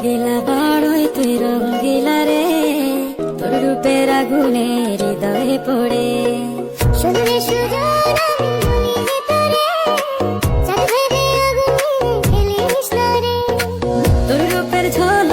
রঙ্গিলা বড়ই তুই রঙ্গিলা রে, তোর রূপের আগুনে হৃদয়ে পড়ে। শুনলে সুজন আমি বলি যে তোরে, চাঁদ ভেবে আগুনে খেলিস না রে। তোর রূপের ঝড়